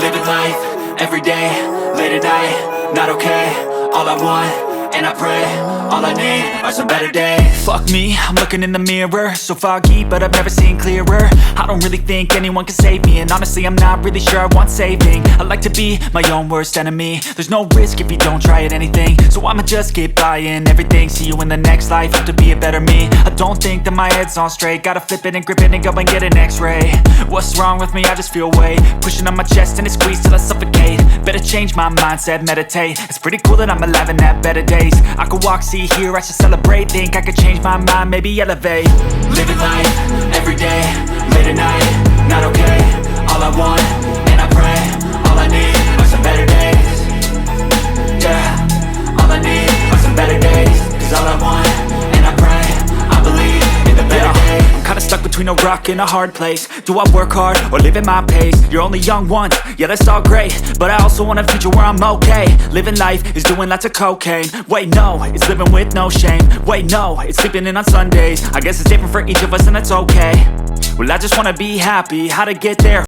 Living life, everyday, late at night, not okay. All I want, and I pray, all I need are some better days. Fuck me, I'm looking in the mirror, so foggy, but I've never seen clearer. I don't really think anyone can save me, and honestly I'm not really sure I want saving. I like to be my own worst enemy. There's no risk if you don't try at anything, so I'ma just keep buying everything. See you in the next life, hope to be a better me. I don't think that my head's on straight, gotta flip it and grip it and go and get an x-ray. What's wrong with me? I just feel weight pushing on my chest and it squeezes till I suffocate. Better change my mindset, meditate. It's pretty cool that I'm alive and have better days. I could walk, see, hear, I should celebrate. Think I could change my mind, maybe elevate. Living life, everyday, late at night, not okay. All I want, and I pray, all I need are some better days. Yeah, all I need are some better days. Cause all I want, and I pray, I believe in the better days. I'm kinda stuck between a rock and a hard place. Do I work hard or live at my pace? You're only young once, yeah that's all great, but I also want a future where I'm okay. Living life is doing lots of cocaine. Wait no, it's living with no shame. Wait no, it's sleeping in on Sundays. I guess it's different for each of us and that's okay. Well I just wanna be happy, how to get there?